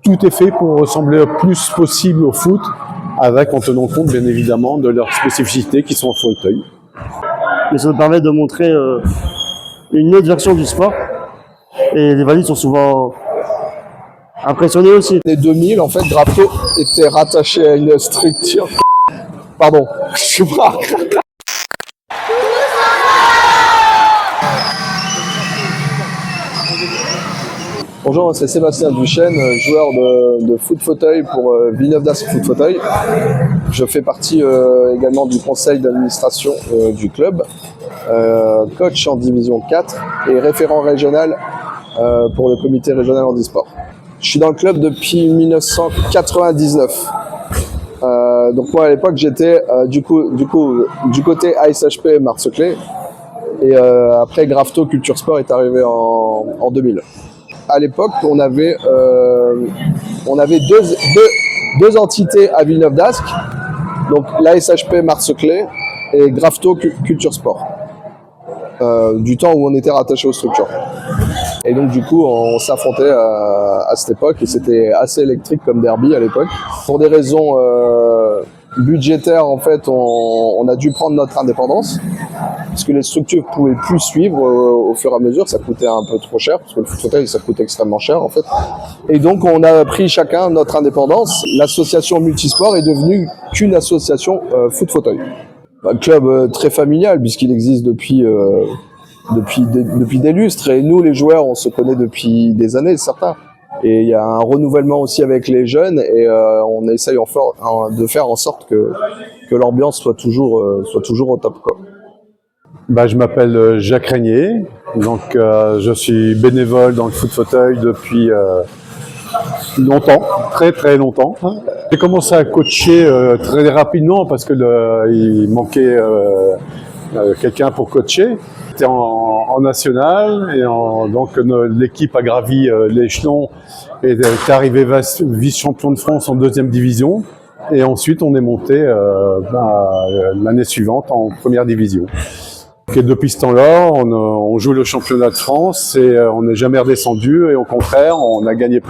tout est fait pour ressembler le plus possible au foot, avec en tenant compte bien évidemment de leurs spécificités qui sont en fauteuil. Mais ça me permet de montrer une autre version du sport. Et les valides sont souvent impressionnés aussi. Les 2000, en fait, Grafto était rattaché à une structure. Pardon, je suis pas. Bonjour, c'est Sébastien Duchesne, joueur de foot fauteuil pour Villeneuve d'Ascq Foot Fauteuil. Je fais partie également du conseil d'administration du club, coach en division 4 et référent régional pour le comité régional handisport. Je suis dans le club depuis 1999. Donc moi à l'époque j'étais du côté ASHP Marseille et après Grafto Culture Sport est arrivé en 2000. À l'époque, on avait deux entités à Villeneuve d'Ascq, donc l'ASHP Marseille et Grafto Culture Sport, du temps où on était rattaché aux structures. Et donc du coup, on s'affrontait à cette époque et c'était assez électrique comme derby à l'époque. Pour des raisons budgétaires, en fait, on a dû prendre notre indépendance parce que les structures pouvaient plus suivre au fur et à mesure, ça coûtait un peu trop cher parce que le foot fauteuil ça coûte extrêmement cher en fait. Et donc on a pris chacun notre indépendance. L'association Multisport est devenue qu'une association foot fauteuil. Un club très familial puisqu'il existe depuis des lustres et nous les joueurs on se connaît depuis des années certains. Et il y a un renouvellement aussi avec les jeunes et on essaye de faire en sorte que l'ambiance soit toujours au top quoi. Je m'appelle Jacques Régnier, donc je suis bénévole dans le foot fauteuil depuis longtemps, très très longtemps. J'ai commencé à coacher très rapidement parce que il manquait quelqu'un pour coacher. J'étais en national et donc l'équipe a gravi l'échelon et est arrivé vice-champion de France en 2e division. Et ensuite on est monté l'année suivante en 1re division. Et depuis ce temps-là, on joue le championnat de France et on n'est jamais redescendu. Et au contraire, on a gagné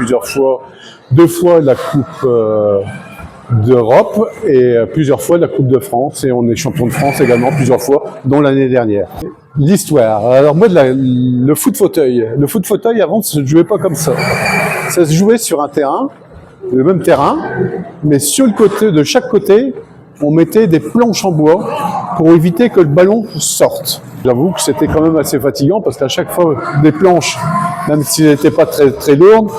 deux fois la Coupe d'Europe et plusieurs fois la Coupe de France. Et on est champion de France également plusieurs fois, dont l'année dernière. L'histoire. Alors moi, le foot fauteuil. Le foot fauteuil, avant, ça ne se jouait pas comme ça. Ça se jouait sur un terrain, le même terrain, mais sur le côté, de chaque côté, on mettait des planches en bois pour éviter que le ballon sorte. J'avoue que c'était quand même assez fatigant parce qu'à chaque fois, des planches, même si elles n'étaient pas très, très lourdes,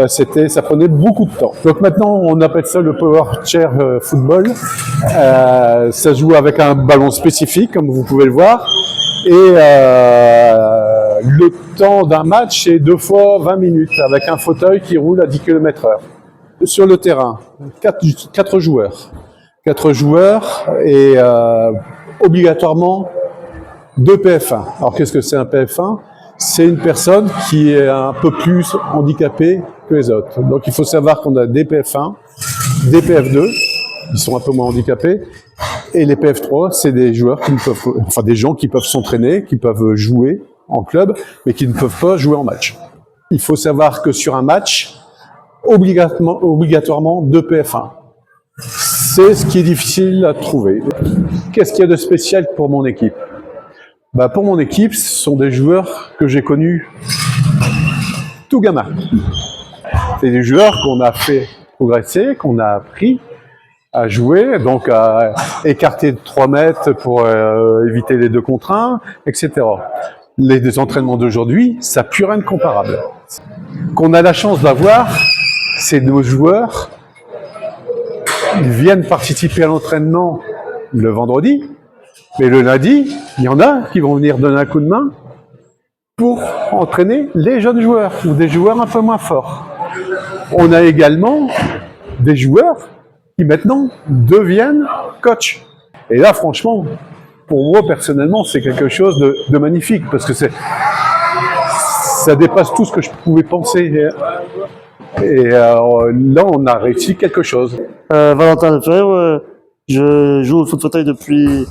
ça prenait beaucoup de temps. Donc maintenant, on appelle ça le Power Chair Football. Ça se joue avec un ballon spécifique, comme vous pouvez le voir. Et le temps d'un match, c'est 2 fois 20 minutes avec un fauteuil qui roule à 10 km/h. Sur le terrain, 4 joueurs. 4 joueurs et obligatoirement 2 PF1. Alors qu'est-ce que c'est un PF1? C'est une personne qui est un peu plus handicapée que les autres. Donc il faut savoir qu'on a des PF1, des PF2, ils sont un peu moins handicapés, et les PF3, c'est des joueurs des gens qui peuvent s'entraîner, qui peuvent jouer en club, mais qui ne peuvent pas jouer en match. Il faut savoir que sur un match, obligatoirement 2 PF1. C'est ce qui est difficile à trouver. Qu'est-ce qu'il y a de spécial pour mon équipe? Pour mon équipe, ce sont des joueurs que j'ai connus tout gamin. C'est des joueurs qu'on a fait progresser, qu'on a appris à jouer, donc à écarter de 3 mètres pour éviter les 2 contre 1, etc. Les entraînements d'aujourd'hui, ça n'a plus rien de comparable. Qu'on a la chance d'avoir, c'est nos joueurs. Ils viennent participer à l'entraînement le vendredi, mais le lundi, il y en a qui vont venir donner un coup de main pour entraîner les jeunes joueurs ou des joueurs un peu moins forts. On a également des joueurs qui maintenant deviennent coachs. Et là, franchement, pour moi personnellement, c'est quelque chose de magnifique parce que ça dépasse tout ce que je pouvais penser. Et là, on a réussi quelque chose. Valentin Lefebvre, je joue au foot fauteuil depuis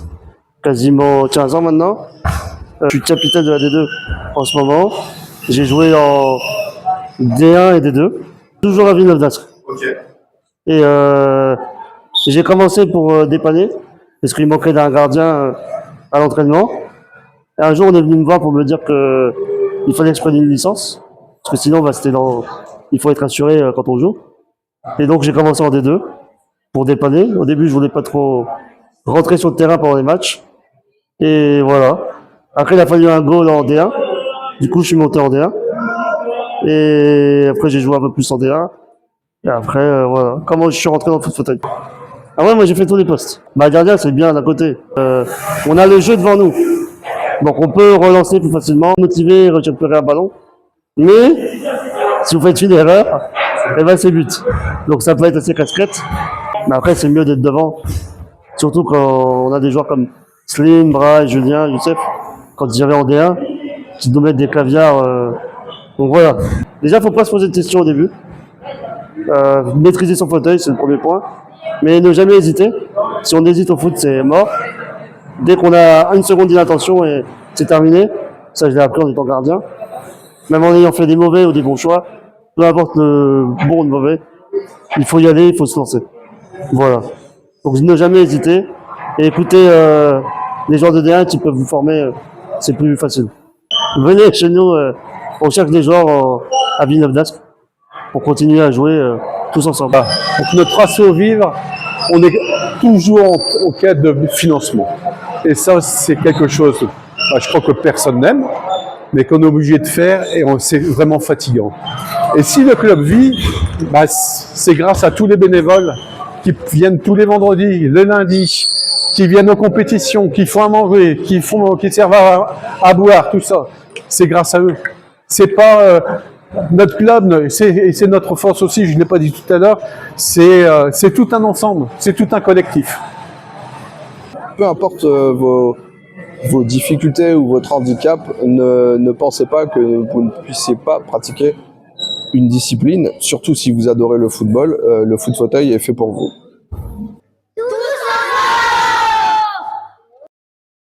quasiment 15 ans maintenant. Je suis capitaine de la D2 en ce moment. J'ai joué en D1 et D2. Toujours à Villeneuve d'Ascq. Ok. Et j'ai commencé pour dépanner, parce qu'il manquait d'un gardien à l'entraînement. Et un jour, on est venu me voir pour me dire que il fallait que je prenne une licence, parce que sinon, bah, il faut être assuré quand on joue. Et donc, j'ai commencé en D2 pour dépanner. Au début, je voulais pas trop rentrer sur le terrain pendant les matchs. Et voilà. Après, il a fallu un goal en D1. Du coup, je suis monté en D1. Et après, j'ai joué un peu plus en D1. Et après, voilà. Comment je suis rentré dans le foot fauteuil. Ah ouais, moi j'ai fait tous les postes. Bah gardien, c'est bien d'un côté. On a le jeu devant nous. Donc on peut relancer plus facilement, motiver, récupérer un ballon. Mais si vous faites une erreur, eh ben c'est but. Donc ça peut être assez casse-crête. Mais après, c'est mieux d'être devant. Surtout quand on a des joueurs comme Slim, Bra, Julien, Youssef. Quand j'avais en D1, qui nous mettent des caviars. Donc voilà. Déjà, faut pas se poser de questions au début. Maîtriser son fauteuil, c'est le premier point. Mais ne jamais hésiter. Si on hésite au foot, c'est mort. Dès qu'on a une seconde d'inattention, et c'est terminé. Ça, je l'ai appris en étant gardien. Même en ayant fait des mauvais ou des bons choix, peu importe le bon ou le mauvais, il faut y aller, il faut se lancer. Voilà. Donc ne jamais hésiter. Et écoutez les joueurs de D1 qui peuvent vous former, c'est plus facile. Venez chez nous, on cherche des joueurs à Villeneuve d'Ascq pour continuer à jouer tous ensemble. Donc notre assaut vivre, on est toujours en quête de financement. Et ça, c'est quelque chose, je crois que personne n'aime, mais qu'on est obligé de faire et c'est vraiment fatigant. Et si le club vit, c'est grâce à tous les bénévoles qui viennent tous les vendredis, le lundi, qui viennent aux compétitions, qui font à manger, qui servent à boire, tout ça. C'est grâce à eux. C'est pas notre club, c'est notre force aussi, je ne l'ai pas dit tout à l'heure, c'est tout un ensemble, c'est tout un collectif. Peu importe vos difficultés ou votre handicap, ne pensez pas que vous ne puissiez pas pratiquer une discipline, surtout si vous adorez le football, le foot fauteuil est fait pour vous.